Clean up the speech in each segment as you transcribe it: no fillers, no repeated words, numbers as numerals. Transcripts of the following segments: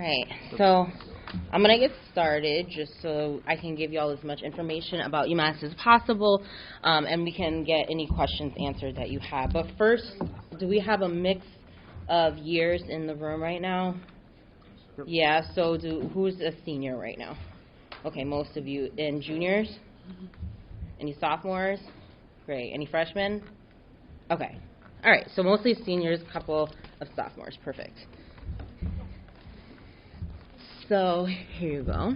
right, so I'm going to get started just so I can give you all as much information about UMass as possible, and we can get any questions answered that you have. But first, do we have a mix of years in the room right now? Yep. Yeah, so who's a senior right now? Okay, most of you. And juniors? Any sophomores? Great. Any freshmen? Okay. All right, so mostly seniors, a couple of sophomores. Perfect. So here you go.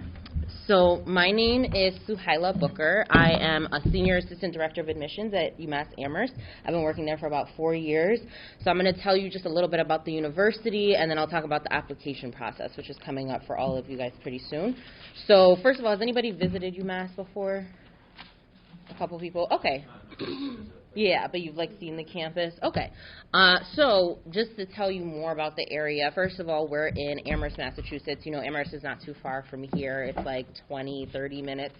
So my name is Suhaila Booker. I am a Senior Assistant Director of Admissions at UMass Amherst. I've been working there for about 4 years. So I'm going to tell you just a little bit about the university, and then I'll talk about the application process, which is coming up for all of you guys pretty soon. So first of all, has anybody visited UMass before? A couple people? Okay. Yeah, but you've seen the campus? Okay. So just to tell you more about the area, first of all, we're in Amherst, Massachusetts. You know, Amherst is not too far from here. It's like 20, 30 minutes,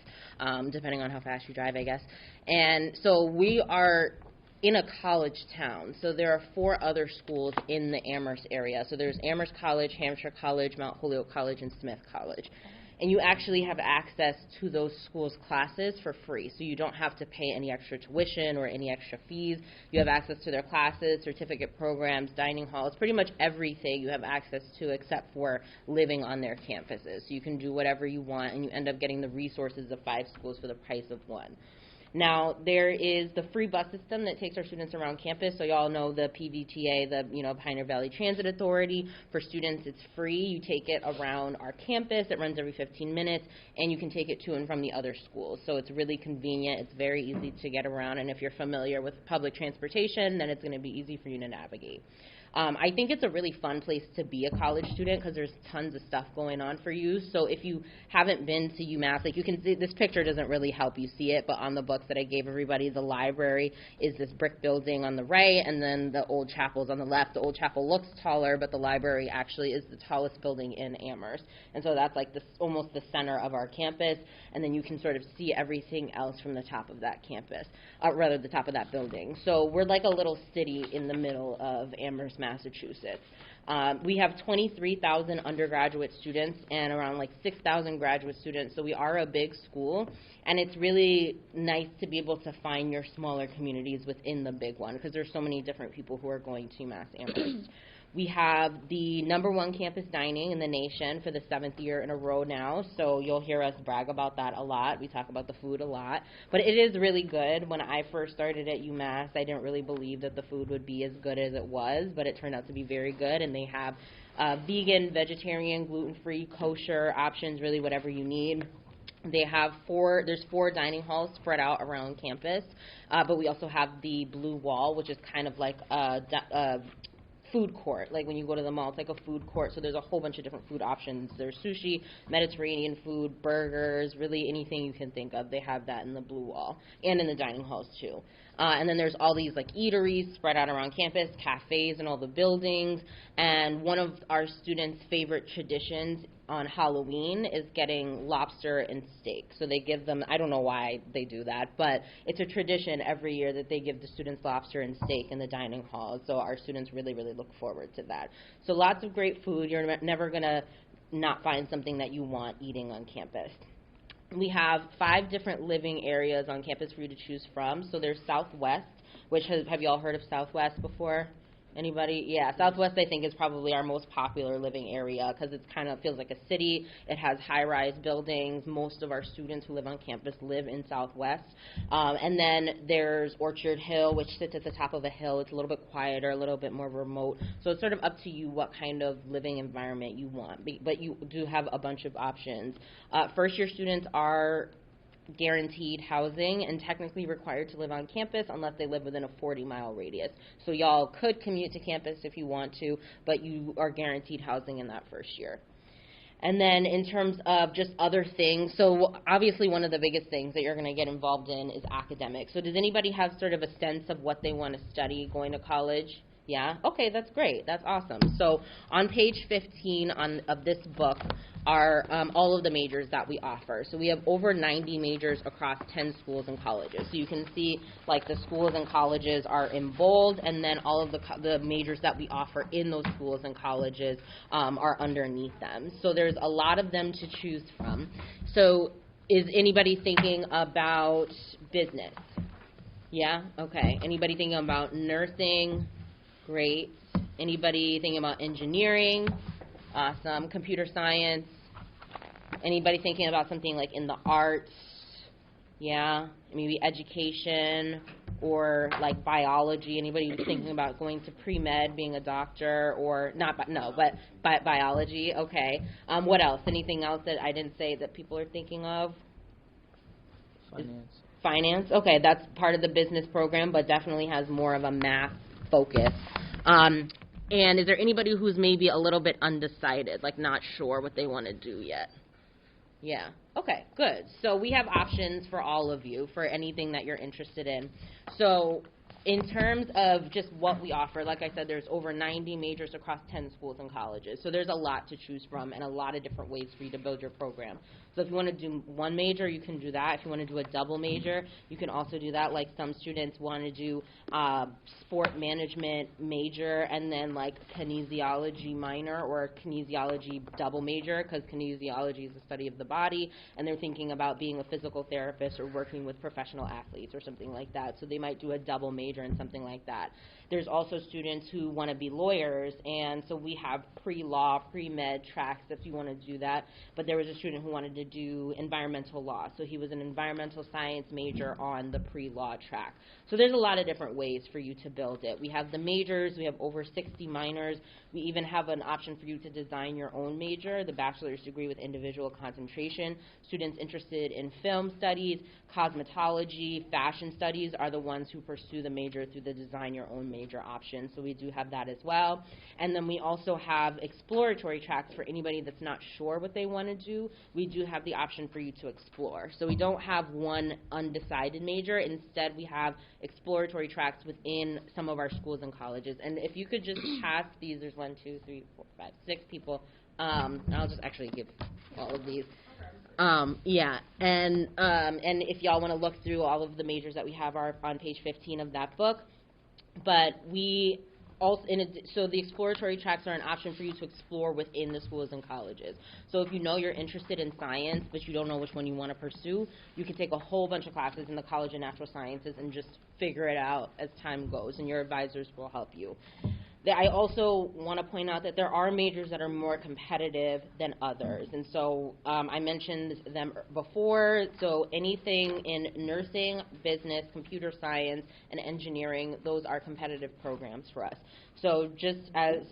depending on how fast you drive, I guess. And so we are in a college town. So there are 4 other schools in the Amherst area. So there's Amherst College, Hampshire College, Mount Holyoke College, and Smith College. And you actually have access to those schools' classes for free. So you don't have to pay any extra tuition or any extra fees. You have access to their classes, certificate programs, dining halls, pretty much everything you have access to except for living on their campuses. So you can do whatever you want, and you end up getting the resources of 5 schools for the price of 1. Now, there is the free bus system that takes our students around campus. So you all know the PVTA, the Pioneer Valley Transit Authority. For students, it's free. You take it around our campus. It runs every 15 minutes, and you can take it to and from the other schools. So it's really convenient. It's very easy to get around, and if you're familiar with public transportation, then it's going to be easy for you to navigate. I think it's a really fun place to be a college student because there's tons of stuff going on for you. So if you haven't been to UMass, you can see, this picture doesn't really help you see it, but on the books that I gave everybody, the library is this brick building on the right, and then the old chapel's on the left. The old chapel looks taller, but the library actually is the tallest building in Amherst. And so that's almost the center of our campus, and then you can sort of see everything else from the top of that campus, the top of that building. So we're like a little city in the middle of Amherst, Massachusetts. We have 23,000 undergraduate students and around 6,000 graduate students, so we are a big school, and it's really nice to be able to find your smaller communities within the big one because there's so many different people who are going to UMass Amherst. We have the #1 campus dining in the nation for the 7th year in a row now, so you'll hear us brag about that a lot. We talk about the food a lot, but it is really good. When I first started at UMass, I didn't really believe that the food would be as good as it was, but it turned out to be very good, and they have vegan, vegetarian, gluten-free, kosher options, really whatever you need. They have there's 4 dining halls spread out around campus, but we also have the blue wall, which is kind of like a food court, like when you go to the mall, it's like a food court, so there's a whole bunch of different food options. There's sushi, Mediterranean food, burgers, really anything you can think of. They have that in the blue wall and in the dining halls too. And then there's all these eateries spread out around campus, cafes in all the buildings, and one of our students' favorite traditions on Halloween is getting lobster and steak. So they give them, I don't know why they do that, but it's a tradition every year that they give the students lobster and steak in the dining hall. So our students really, really look forward to that. So lots of great food. You're never going to not find something that you want eating on campus. We have 5 different living areas on campus for you to choose from. So there's Southwest, which have you all heard of Southwest before? Anybody? Yeah, Southwest I think is probably our most popular living area because it kind of feels like a city. It has high-rise buildings. Most of our students who live on campus live in Southwest. And then there's Orchard Hill, which sits at the top of a hill. It's a little bit quieter, a little bit more remote. So it's sort of up to you what kind of living environment you want. But you do have a bunch of options. First-year students are guaranteed housing and technically required to live on campus unless they live within a 40-mile radius. So y'all could commute to campus if you want to, but you are guaranteed housing in that first year. And then in terms of just other things, so obviously one of the biggest things that you're going to get involved in is academics. So does anybody have sort of a sense of what they want to study going to college? Yeah? Okay, that's great. That's awesome. So on page 15 of this book are all of the majors that we offer. So we have over 90 majors across 10 schools and colleges. So you can see like the schools and colleges are in bold, and then all of the majors that we offer in those schools and colleges are underneath them. So there's a lot of them to choose from. So is anybody thinking about business? Yeah? Okay. Anybody thinking about nursing? Great. Anybody thinking about engineering? Awesome. Computer science? Anybody thinking about something like in the arts? Yeah? Maybe education or like biology? Anybody thinking about going to pre-med, being a doctor, or but biology? Okay. What else? Anything else that I didn't say that people are thinking of? Finance. Okay, that's part of the business program, but definitely has more of a math focus. And is there anybody who's maybe a little bit undecided, like not sure what they want to do yet? Yeah. Okay, good. So we have options for all of you for anything that you're interested in. So in terms of just what we offer, like I said, there's over 90 majors across 10 schools and colleges. So there's a lot to choose from and a lot of different ways for you to build your program. So if you want to do one major, you can do that. If you want to do a double major, you can also do that. Like some students want to do sport management major and then like kinesiology minor or kinesiology double major, because kinesiology is the study of the body, and they're thinking about being a physical therapist or working with professional athletes or something like that. So they might do a double major in something like that. There's also students who want to be lawyers, and so we have pre-law, pre-med tracks if you want to do that. But there was a student who wanted to do environmental law, so he was an environmental science major on the pre-law track. So there's a lot of different ways for you to build it. We have the majors, we have over 60 minors. We even have an option for you to design your own major, the bachelor's degree with individual concentration. Students interested in film studies, cosmetology, fashion studies are the ones who pursue the major through the design your own major option. So we do have that as well. And then we also have exploratory tracks for anybody that's not sure what they want to do. We do have the option for you to explore. So we don't have one undecided major. Instead, we have exploratory tracks within some of our schools and colleges. And if you could just pass these, there's 1, 2, 3, 4, 5, 6 people. I'll just actually give all of these. Yeah, and if y'all want to look through all of the majors that we have are on page 15 of that book. But we also, so the exploratory tracks are an option for you to explore within the schools and colleges. So if you know you're interested in science, but you don't know which one you want to pursue, you can take a whole bunch of classes in the College of Natural Sciences and just figure it out as time goes, and your advisors will help you. I also want to point out that there are majors that are more competitive than others. And so I mentioned them before. So anything in nursing, business, computer science, and engineering, those are competitive programs for us. So just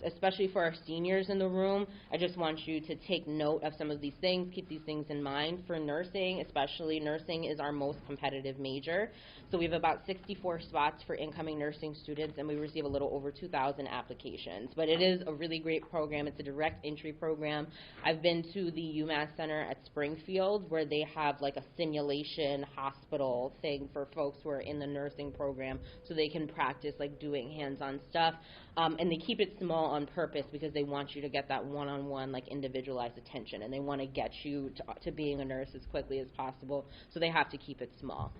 especially for our seniors in the room, I just want you to take note of some of these things, keep these things in mind. For nursing, especially, nursing is our most competitive major. So we have about 64 spots for incoming nursing students, and we receive a little over 2,000 applications. But it is a really great program. It's a direct entry program. I've been to the UMass Center at Springfield, where they have like a simulation hospital thing for folks who are in the nursing program, so they can practice like doing hands-on stuff. And they keep it small on purpose because they want you to get that one-on-one, like individualized attention, and they want to get you to being a nurse as quickly as possible, so they have to keep it small.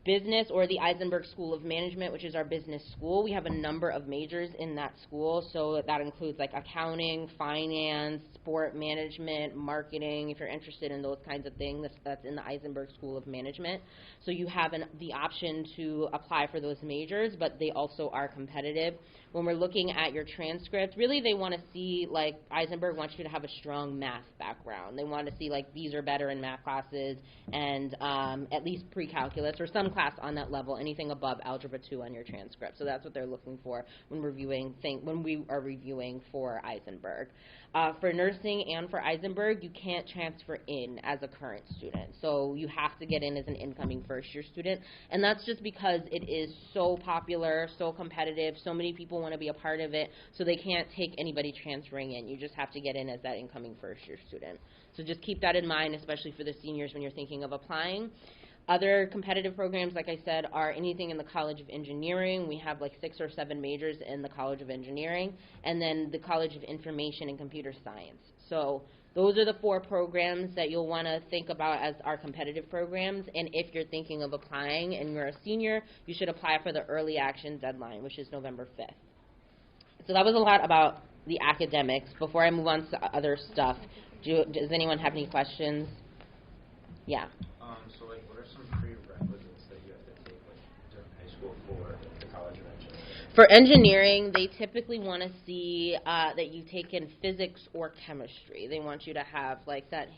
Business, or the Eisenberg School of Management, which is our business school, we have a number of majors in that school, so that includes like accounting, finance, sport management, marketing. If you're interested in those kinds of things, that's in the Eisenberg School of Management. So you have the option to apply for those majors, but they also are competitive. When we're looking at your transcript, really they want to see, like, Eisenberg wants you to have a strong math background. They want to see, like, these are better in math classes and at least pre-calculus or some class on that level, anything above Algebra 2 on your transcript. So that's what they're looking for when we are reviewing for Eisenberg. For nursing and for Eisenberg, you can't transfer in as a current student. So you have to get in as an incoming first-year student. And that's just because it is so popular, so competitive, so many people want to be a part of it, so they can't take anybody transferring in. You just have to get in as that incoming first-year student. So just keep that in mind, especially for the seniors when you're thinking of applying. Other competitive programs, like I said, are anything in the College of Engineering. We have like 6 or 7 majors in the College of Engineering, and then the College of Information and Computer Science. So those are the 4 programs that you'll want to think about as our competitive programs. And if you're thinking of applying and you're a senior, you should apply for the early action deadline, which is November 5th. So that was a lot about the academics. Before I move on to other stuff, does anyone have any questions? Yeah. So, like, what are some prerequisites that you have to take, like, during high school for the College of Engineering? For engineering, they typically want to see that you've taken physics or chemistry. They want you to have, like, like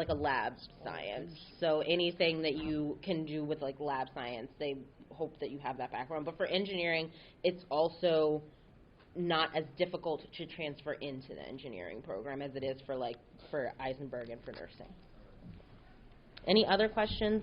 a lab science. So anything that you can do with, like, lab science, they hope that you have that background. But for engineering, it's also not as difficult to transfer into the engineering program as it is for Eisenberg and for nursing. Any other questions?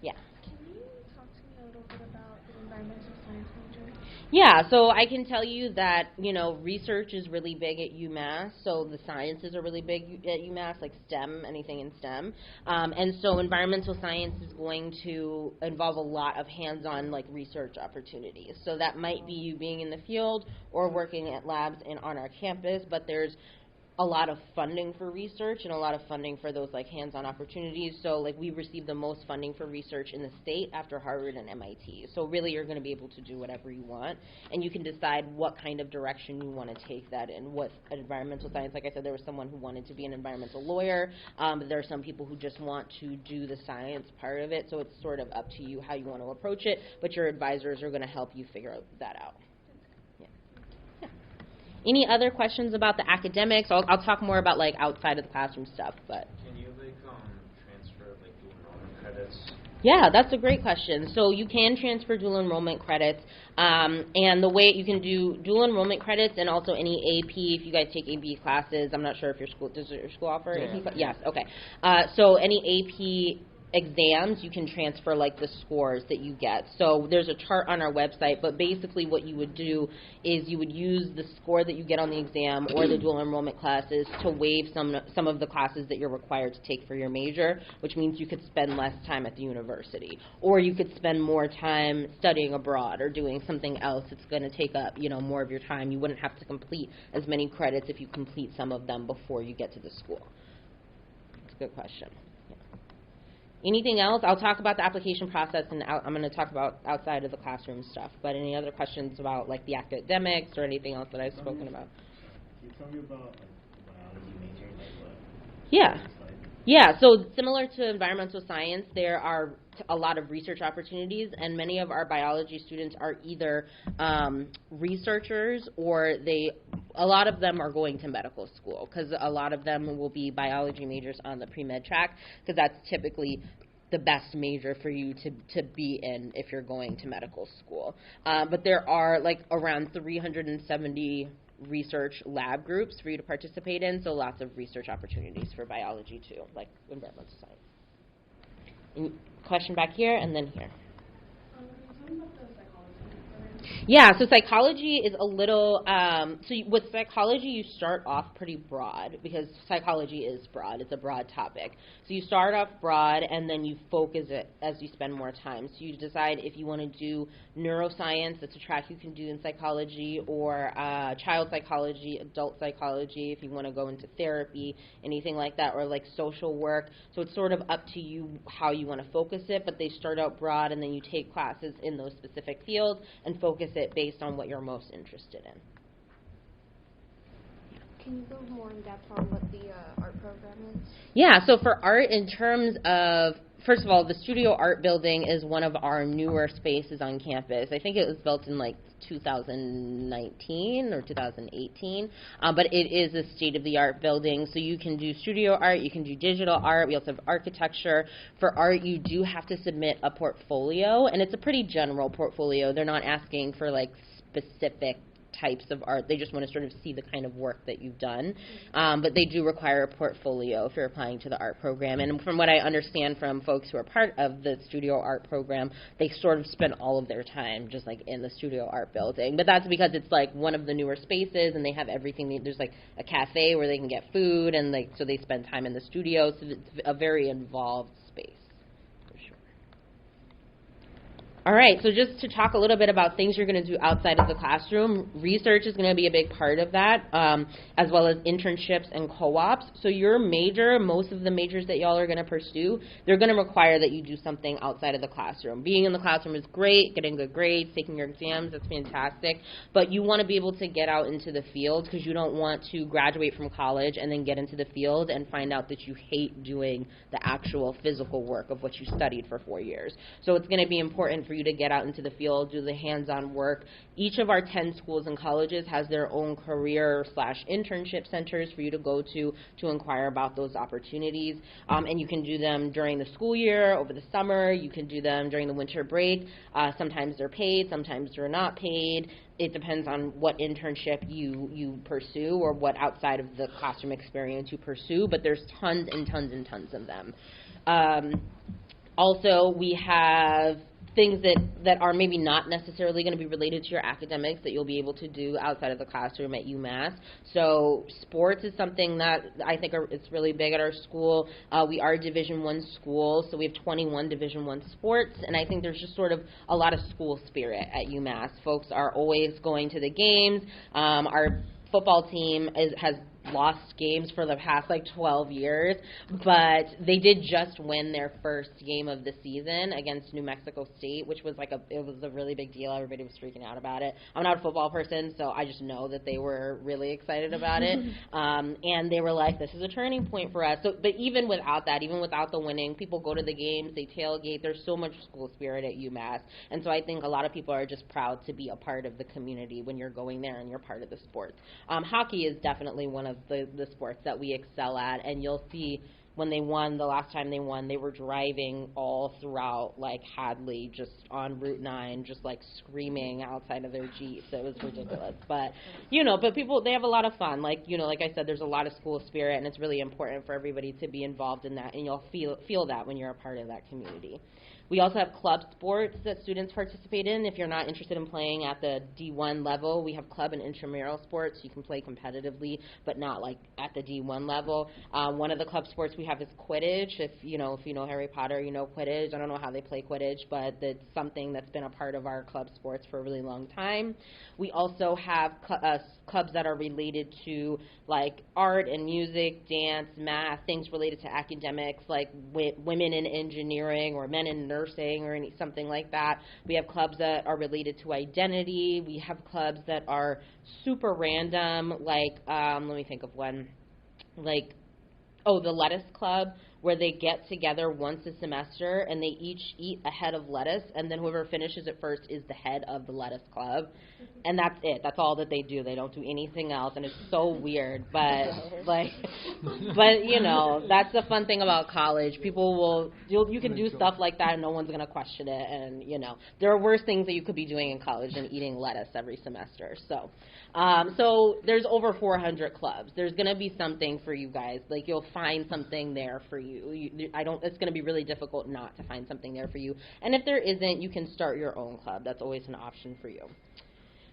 Yeah. Can you talk to me a little bit about the environmental science major? Yeah, so I can tell you that, research is really big at UMass, so the sciences are really big at UMass, like STEM, anything in STEM. And so environmental science is going to involve a lot of hands-on, like, research opportunities. So that might be you being in the field or working at labs and on our campus, but there's a lot of funding for research and a lot of funding for those, like, hands-on opportunities. So, like, we receive the most funding for research in the state after Harvard and MIT. So really you're going to be able to do whatever you want, and you can decide what kind of direction you want to take that in. What environmental science, like I said, there was someone who wanted to be an environmental lawyer. But there are some people who just want to do the science part of it. So it's sort of up to you how you want to approach it, but your advisors are going to help you figure that out. Any other questions about the academics? I'll talk more about, like, outside of the classroom stuff, but. Can you, like, transfer, like, dual enrollment credits? Yeah, that's a great question. So you can transfer dual enrollment credits, and the way you can do dual enrollment credits and also any AP, if you guys take AP classes, I'm not sure if does your school offer AP? Yes, okay. So any AP exams, you can transfer, like, the scores that you get. So there's a chart on our website, but basically what you would do is you would use the score that you get on the exam or the dual enrollment classes to waive some of the classes that you're required to take for your major, which means you could spend less time at the university. Or you could spend more time studying abroad or doing something else that's going to take up, more of your time. You wouldn't have to complete as many credits if you complete some of them before you get to the school. That's a good question. Anything else? I'll talk about the application process, and I'm going to talk about outside of the classroom stuff. But any other questions about, like, the academics or anything else that I've spoken about? Can you tell me about, like, the biology major? Like, what? Yeah. Yeah, so similar to environmental science, there are a lot of research opportunities, and many of our biology students are either researchers or a lot of them are going to medical school, because a lot of them will be biology majors on the pre-med track, because that's typically the best major for you to be in if you're going to medical school. But there are, like, around 370 research lab groups for you to participate in, so lots of research opportunities for biology too, like environmental science. Any question back here and then here. Yeah, so psychology is a little, with psychology you start off pretty broad, because psychology is broad. It's a broad topic. So you start off broad and then you focus it as you spend more time. So you decide if you want to do neuroscience, that's a track you can do in psychology, or child psychology, adult psychology, if you want to go into therapy, anything like that, or like social work. So it's sort of up to you how you want to focus it, but they start out broad and then you take classes in those specific fields and focus it based on what you're most interested in. Can you go more in depth on what the art program is? Yeah, so for art, in terms of, first of all, the Studio Art Building is one of our newer spaces on campus. I think it was built in like 2019 or 2018, but it is a state-of-the-art building. So you can do studio art, you can do digital art, we also have architecture. For art, you do have to submit a portfolio, and it's a pretty general portfolio. They're not asking for like specific types of art. They just want to sort of see the kind of work that you've done. But they do require a portfolio if you're applying to the art program. And from what I understand from folks who are part of the studio art program, they sort of spend all of their time just like in the studio art building. But that's because it's like one of the newer spaces, and they have everything. There's like a cafe where they can get food, and like so they spend time in the studio. So it's a very involved space. All right, so just to talk a little bit about things you're going to do outside of the classroom, research is going to be a big part of that, as well as internships and co-ops. So your major, most of the majors that y'all are going to pursue, they're going to require that you do something outside of the classroom. Being in the classroom is great, getting good grades, taking your exams, that's fantastic, but you want to be able to get out into the field because you don't want to graduate from college and then get into the field and find out that you hate doing the actual physical work of what you studied for 4 years. So it's going to be important for you to get out into the field, do the hands-on work. Each of our 10 schools and colleges has their own career/internship centers for you to go to inquire about those opportunities. And you can do them during the school year, over the summer. You can do them during the winter break. Sometimes they're paid, sometimes they're not paid. It depends on what internship you pursue or what outside of the classroom experience you pursue, but there's tons and tons and tons of them. Also, we have things that are maybe not necessarily going to be related to your academics that you'll be able to do outside of the classroom at UMass. So sports is something that I think it's really big at our school. We are a Division I school, so we have 21 Division I sports, and I think there's just sort of a lot of school spirit at UMass. Folks are always going to the games. Our football team has lost games for the past 12 years, but they did just win their first game of the season against New Mexico State, which was it was a really big deal. Everybody was freaking out about it. I'm not a football person, so I just know that they were really excited about it. And they were like, this is a turning point for us. So, but even without that, even without the winning, people go to the games, they tailgate. There's so much school spirit at UMass. And so I think a lot of people are just proud to be a part of the community when you're going there and you're part of the sports. Hockey is definitely one of the sports that we excel at, and you'll see when they won, the last time they won, they were driving all throughout Hadley, just on Route 9, just screaming outside of their Jeeps. It was ridiculous. But but people, they have a lot of fun. Like I said, there's a lot of school spirit, and it's really important for everybody to be involved in that, and you'll feel that when you're a part of that community. We also have club sports that students participate in. If you're not interested in playing at the D1 level, we have club and intramural sports. You can play competitively, but not at the D1 level. One of the club sports we have is Quidditch. If you know Harry Potter, you know Quidditch. I don't know how they play Quidditch, but it's something that's been a part of our club sports for a really long time. We also have clubs that are related to art and music, dance, math, things related to academics, like women in engineering or men in nursing or something like that. We have clubs that are related to identity. We have clubs that are super random, let me think of one, the Lettuce Club, where they get together once a semester and they each eat a head of lettuce, and then whoever finishes it first is the head of the Lettuce Club. And that's it. That's all that they do. They don't do anything else, and it's so weird. But that's the fun thing about college. People you can do stuff like that, and no one's going to question it. And there are worse things that you could be doing in college than eating lettuce every semester. So there's over 400 clubs. There's going to be something for you guys. You'll find something there for you. It's going to be really difficult not to find something there for you. And if there isn't, you can start your own club. That's always an option for you.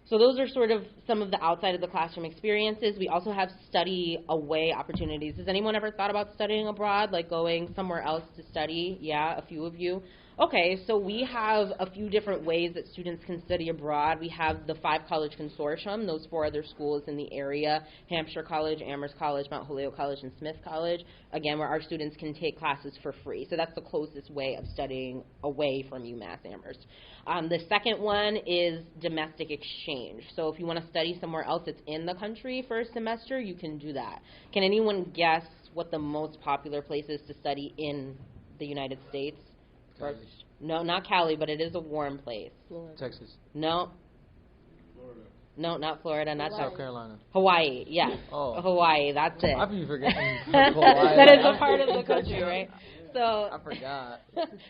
So those are sort of some of the outside of the classroom experiences. We also have study away opportunities. Has anyone ever thought about studying abroad, going somewhere else to study? Yeah, a few of you. Okay, so we have a few different ways that students can study abroad. We have the 5-college consortium, those 4 other schools in the area, Hampshire College, Amherst College, Mount Holyoke College, and Smith College, again, where our students can take classes for free. So that's the closest way of studying away from UMass Amherst. The second one is domestic exchange. So if you want to study somewhere else that's in the country for a semester, you can do that. Can anyone guess what the most popular place is to study in the United States? No, not Cali, but it is a warm place. Florida. Texas. No. Florida. No, not Florida, not South Carolina. Hawaii, yes. Oh. Hawaii, that's it. I've been forgetting Hawaii. That is a part of the country, right? So I forgot.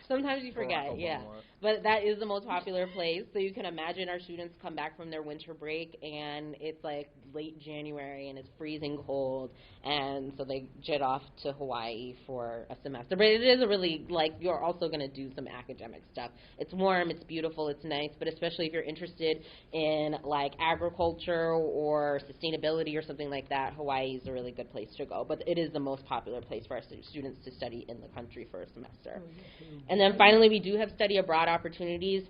sometimes you Barack forget, yeah. Obama. But that is the most popular place. So you can imagine our students come back from their winter break, and it's like late January, and it's freezing cold, and so they jet off to Hawaii for a semester. But it is a really, like, you're also going to do some academic stuff. It's warm, it's beautiful, it's nice, but especially if you're interested in, like, agriculture or sustainability or something like that, Hawaii is a really good place to go. But it is the most popular place for our students to study in the country for a semester. And then finally, we do have study abroad opportunities.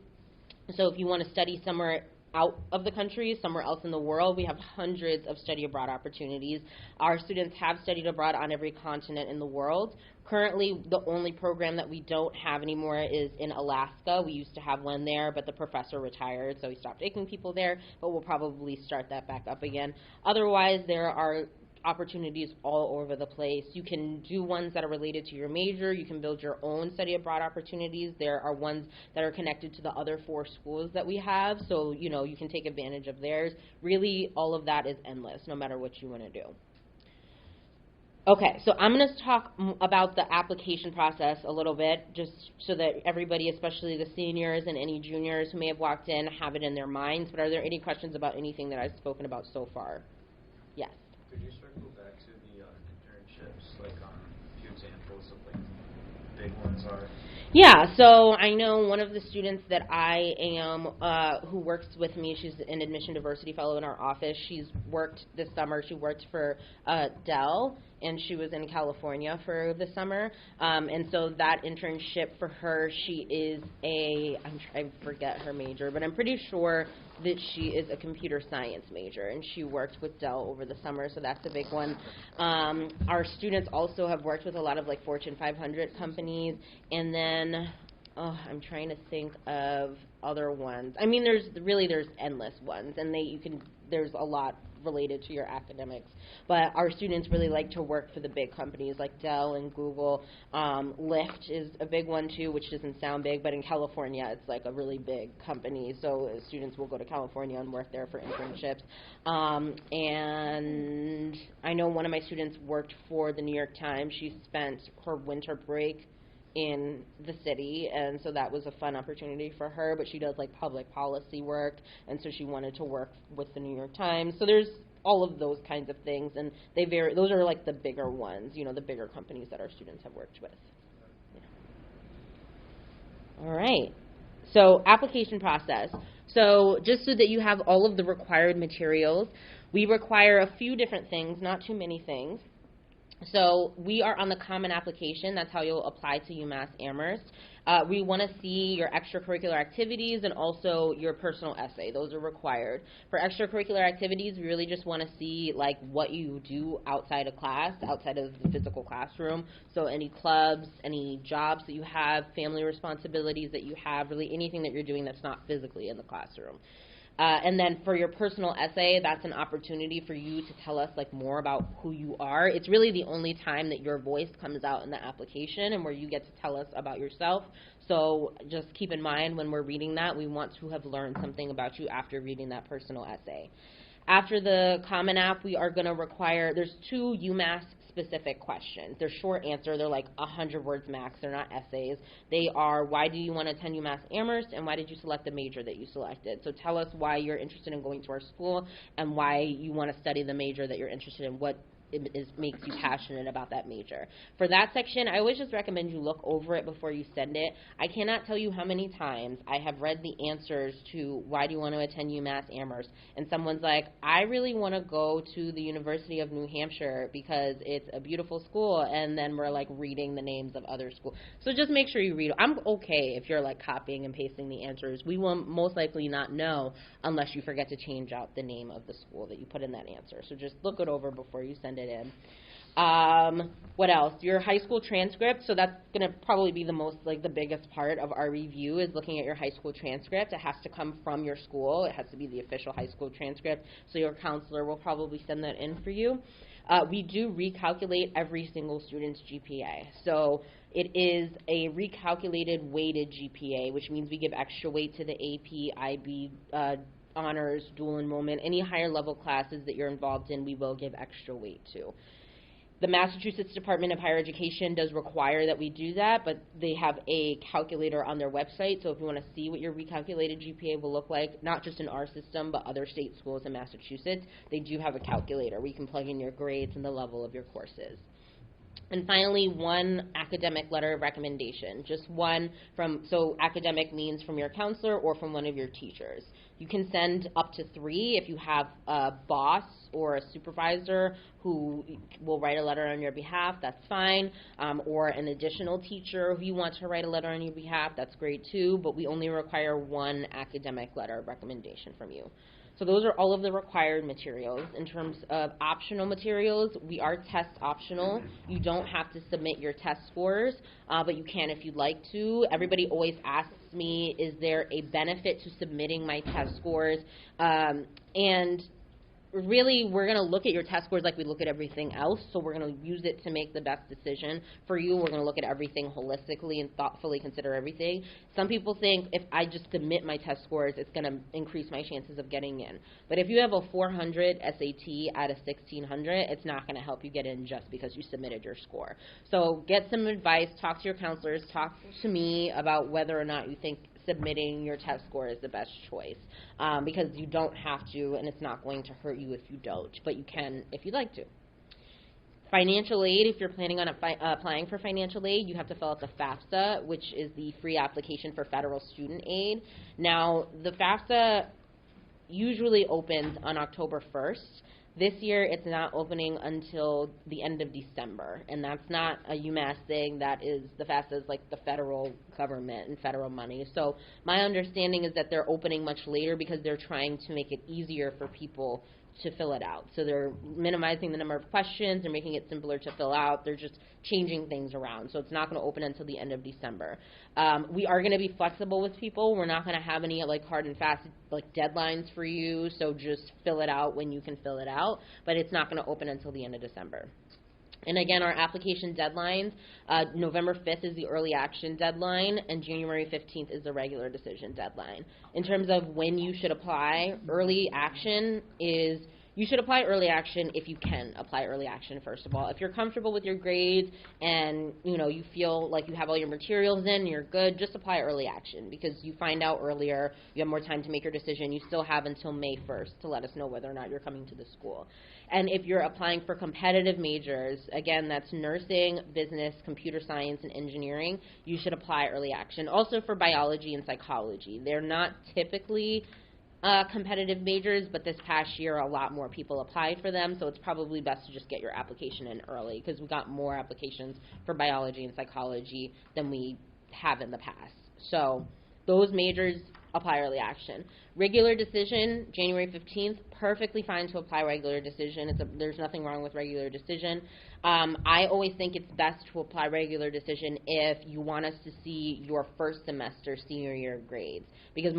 So if you want to study somewhere out of the country, somewhere else in the world, we have hundreds of study abroad opportunities. Our students have studied abroad on every continent in the world. Currently, the only program that we don't have anymore is in Alaska. We used to have one there, but the professor retired, so we stopped taking people there, but we'll probably start that back up again. Otherwise, there are opportunities all over the place. You can do ones that are related to your major. You can build your own study abroad opportunities. There are ones that are connected to the other 4 schools that we have, so you know you can take advantage of theirs. Really, all of that is endless, no matter what you want to do. Okay, so I'm going to talk about the application process a little bit, just so that everybody, especially the seniors and any juniors who may have walked in, have it in their minds. But are there any questions about anything that I've spoken about so far? Yes. Could you circle back to the internships, like a few examples of like big ones are? Yeah, so I know one of the students that I am, who works with me, she's an admission diversity fellow in our office. She's worked this summer. She worked for Dell, and she was in California for the summer. And so that internship for her, she is I forget her major, but I'm pretty sure that she is a computer science major, and she worked with Dell over the summer, so that's a big one. Our students also have worked with a lot of like Fortune 500 companies, and then I'm trying to think of other ones. I mean, there's endless ones, and there's a lot related to your academics. But our students really like to work for the big companies like Dell and Google. Lyft is a big one too, which doesn't sound big, but in California it's like a really big company. So students will go to California and work there for internships. And I know one of my students worked for the New York Times. She spent her winter break in the city, and so that was a fun opportunity for her, but she does like public policy work, and so she wanted to work with the New York Times. So there's all of those kinds of things, and they vary. Those are like the bigger ones, you know, the bigger companies that our students have worked with. Yeah. All right. So application process. So just so that you have all of the required materials, we require a few different things, not too many things. So we are on the Common Application. That's how you'll apply to UMass Amherst. We want to see your extracurricular activities and also your personal essay. Those are required. For extracurricular activities, we really just want to see like what you do outside of class, outside of the physical classroom. So any clubs, any jobs that you have, family responsibilities that you have, really anything that you're doing that's not physically in the classroom. And then for your personal essay, that's an opportunity for you to tell us like more about who you are. It's really the only time that your voice comes out in the application and where you get to tell us about yourself. So just keep in mind when we're reading that, we want to have learned something about you after reading that personal essay. After the Common App, we are going to require, there's 2 UMass specific questions. They're short answer. They're like 100 words max. They're not essays. They are, why do you want to attend UMass Amherst, and why did you select the major that you selected? So tell us why you're interested in going to our school and why you want to study the major that you're interested in, what makes you passionate about that major. For that section, I always just recommend you look over it before you send it. I cannot tell you how many times I have read the answers to why do you want to attend UMass Amherst, and someone's like, I really want to go to the University of New Hampshire because it's a beautiful school, and then we're like reading the names of other schools. So just make sure you read. I'm okay if you're like copying and pasting the answers. We will most likely not know unless you forget to change out the name of the school that you put in that answer. So just look it over before you send it in. What else? Your high school transcript. So that's going to probably be the most, like, the biggest part of our review is looking at your high school transcript. It has to come from your school. It has to be the official high school transcript. So your counselor will probably send that in for you. We do recalculate every single student's GPA. So it is a recalculated weighted GPA, which means we give extra weight to the AP, IB, honors, dual enrollment, any higher level classes that you're involved in, we will give extra weight to. The Massachusetts Department of Higher Education does require that we do that, but they have a calculator on their website, so if you want to see what your recalculated GPA will look like, not just in our system, but other state schools in Massachusetts, they do have a calculator where you can plug in your grades and the level of your courses. And finally, one academic letter of recommendation, just one so academic means from your counselor or from one of your teachers. You can send up to 3 if you have a boss or a supervisor who will write a letter on your behalf, that's fine, or an additional teacher who you want to write a letter on your behalf, that's great too, but we only require one academic letter of recommendation from you. So those are all of the required materials. In terms of optional materials, we are test optional. You don't have to submit your test scores, but you can if you'd like to. Everybody always asks me, is there a benefit to submitting my test scores? And really, we're going to look at your test scores like we look at everything else, so we're going to use it to make the best decision for you. We're going to look at everything holistically and thoughtfully consider everything. Some people think if I just submit my test scores, it's going to increase my chances of getting in. But if you have a 400 SAT out of 1,600, it's not going to help you get in just because you submitted your score. So get some advice, talk to your counselors, talk to me about whether or not you think submitting your test score is the best choice, because you don't have to, and it's not going to hurt you if you don't, but you can if you'd like to. Financial aid, if you're planning on applying for financial aid, you have to fill out the FAFSA, which is the free application for federal student aid. Now, the FAFSA usually opens on October 1st. This year, it's not opening until the end of December, and that's not a UMass thing. That is, the FAFSA is like the federal government and federal money. So my understanding is that they're opening much later because they're trying to make it easier for people to fill it out. So they're minimizing the number of questions, they're making it simpler to fill out, they're just changing things around. So it's not going to open until the end of December. We are going to be flexible with people. We're not going to have any like hard and fast like deadlines for you, so just fill it out when you can fill it out, but it's not going to open until the end of December. And again, our application deadlines, November 5th is the early action deadline, and January 15th is the regular decision deadline. In terms of when you should apply, early action is, you should apply early action if you can apply early action, first of all. If you're comfortable with your grades and, you know, you feel like you have all your materials in and you're good, just apply early action because you find out earlier, you have more time to make your decision. You still have until May 1st to let us know whether or not you're coming to the school. And if you're applying for competitive majors, again, that's nursing, business, computer science, and engineering, you should apply early action. Also for biology and psychology. They're not typically competitive majors, but this past year a lot more people applied for them, so it's probably best to just get your application in early because we got more applications for biology and psychology than we have in the past. So those majors, apply early action. Regular decision, January 15th, perfectly fine to apply regular decision. There's nothing wrong with regular decision. I always think it's best to apply regular decision if you want us to see your first semester senior year grades. Because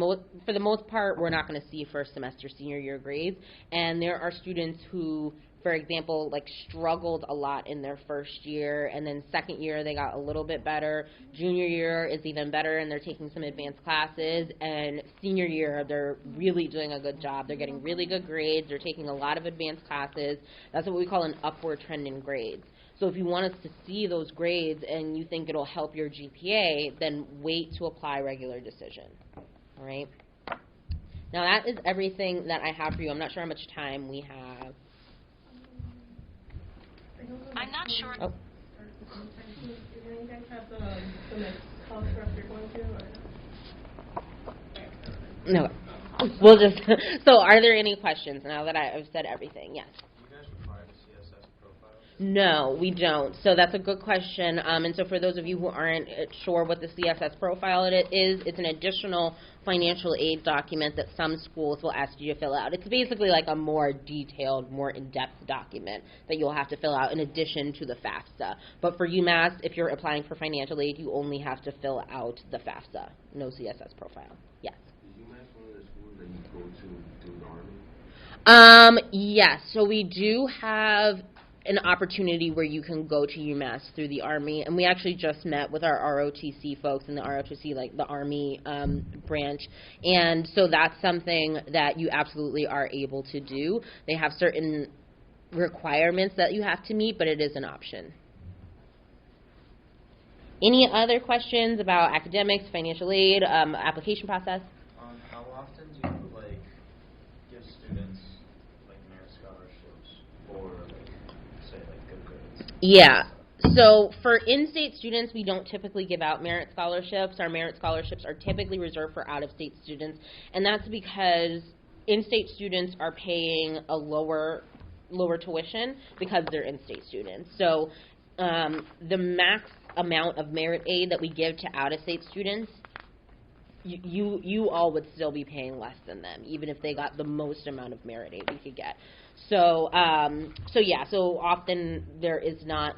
for the most part, we're not going to see first semester senior year grades. And there are students who, for example, like struggled a lot in their first year, and then second year they got a little bit better. Junior year is even better, and they're taking some advanced classes. And senior year, they're really doing a good job. They're getting really good grades. They're taking a lot of advanced classes. That's what we call an upward trend in grades. So if you want us to see those grades and you think it'll help your GPA, then wait to apply regular decision. All right? Now that is everything that I have for you. I'm not sure how much time we have. I'm not sure. Oh. Do you guys have the next health prep you're going to? No. We'll just, so are there any questions now that I've said everything? Yes. Do you guys require the CSS profile? No, we don't. So that's a good question. And so for those of you who aren't sure what the CSS profile is, it's an additional financial aid document that some schools will ask you to fill out. It's basically like a more detailed, more in-depth document that you'll have to fill out in addition to the FAFSA. But for UMass, if you're applying for financial aid, you only have to fill out the FAFSA, no CSS profile. Yes. Is UMass one of the schools that you go to through the Army? Yes. So we do have an opportunity where you can go to UMass through the Army, and we actually just met with our ROTC folks in the ROTC, like the Army branch, and so that's something that you absolutely are able to do. They have certain requirements that you have to meet, but it is an option. Any other questions about academics, financial aid, application process? How often do you give students merit scholarships or say good grades? Yeah. So for in-state students, we don't typically give out merit scholarships. Our merit scholarships are typically reserved for out-of-state students, and that's because in-state students are paying a lower tuition because they're in-state students. So the max amount of merit aid that we give to out-of-state students, you all would still be paying less than them, even if they got the most amount of merit aid we could get. So so often there is not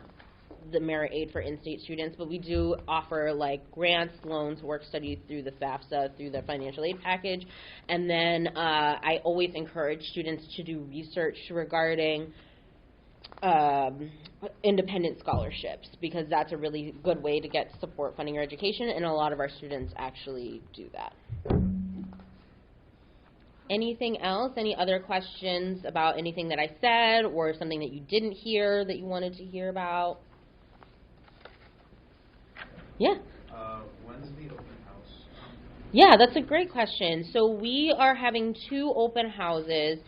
the merit aid for in-state students, but we do offer grants, loans, work study through the FAFSA, through the financial aid package, and then I always encourage students to do research regarding independent scholarships, because that's a really good way to get support funding your education, and a lot of our students actually do that. Anything else? Any other questions about anything that I said or something that you didn't hear that you wanted to hear about? Yeah. When's the open house? Yeah, that's a great question. So we are having 2 open houses.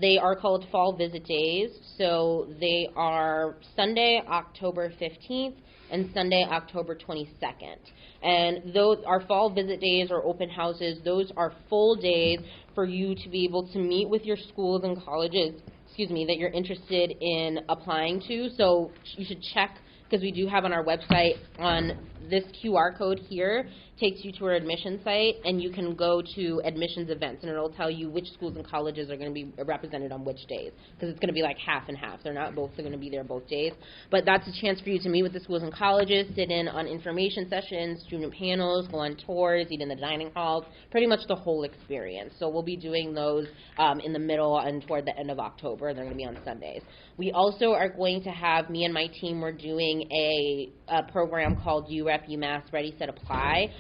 They are called Fall Visit Days. So they are Sunday, October 15th, and Sunday, October 22nd. And those, our Fall Visit Days or open houses, those are full days for you to be able to meet with your schools and colleges, that you're interested in applying to. So you should check, because we do have on our website, on this QR code here, takes you to our admission site, and you can go to admissions events, and it'll tell you which schools and colleges are going to be represented on which days, because it's going to be half and half. They're not both going to be there both days. But that's a chance for you to meet with the schools and colleges, sit in on information sessions, student panels, go on tours, eat in the dining halls, pretty much the whole experience. So we'll be doing those in the middle and toward the end of October. They're going to be on Sundays. We also are going to have, me and my team, we're doing a program called UREP UMass Ready, Set, Apply,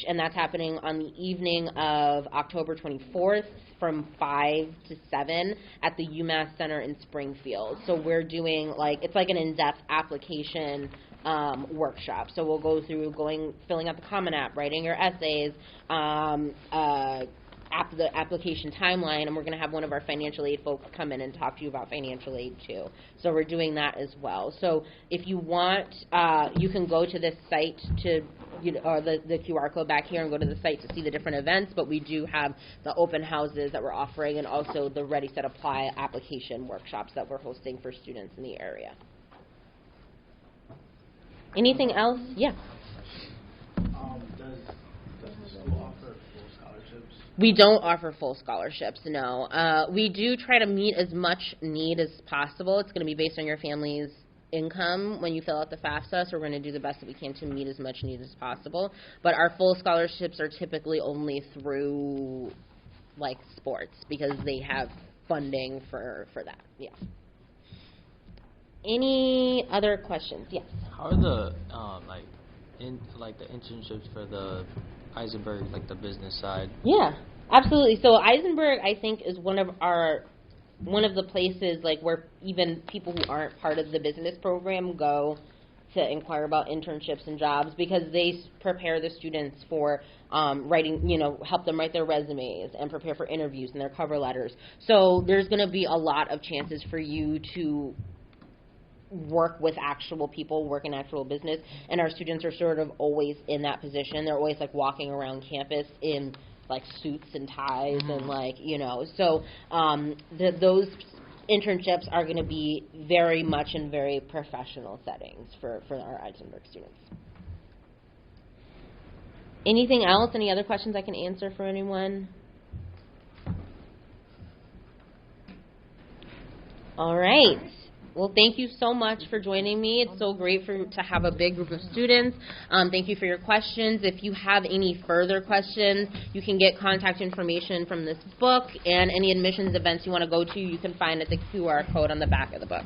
and that's happening on the evening of October 24th from 5 to 7 at the UMass Center in Springfield. So we're doing it's an in-depth application workshop. So we'll go through filling out the Common App, writing your essays, the application timeline, and we're going to have one of our financial aid folks come in and talk to you about financial aid too. So we're doing that as well. So if you want, you can go to this site or the QR code back here and go to the site to see the different events, but we do have the open houses that we're offering and also the Ready, Set, Apply application workshops that we're hosting for students in the area. Anything else? Yeah. Does the school offer full scholarships? We don't offer full scholarships, no. We do try to meet as much need as possible. It's going to be based on your family's income when you fill out the FAFSA, so we're going to do the best that we can to meet as much need as possible. But our full scholarships are typically only through, sports, because they have funding for that, yeah. Any other questions? Yes. How are the the internships for the Eisenberg, the business side? Yeah, absolutely. So Eisenberg, I think, is one of the places where even people who aren't part of the business program go to inquire about internships and jobs, because they prepare the students for writing, help them write their resumes and prepare for interviews and their cover letters. So there's going to be a lot of chances for you to work with actual people, work in actual business, and our students are sort of always in that position. They're always walking around campus in suits and ties and so those internships are going to be very much in very professional settings for our Eisenberg students. Anything else? Any other questions I can answer for anyone? All right. Well, thank you so much for joining me. It's so great to have a big group of students. Thank you for your questions. If you have any further questions, you can get contact information from this book, and any admissions events you want to go to, you can find at the QR code on the back of the book.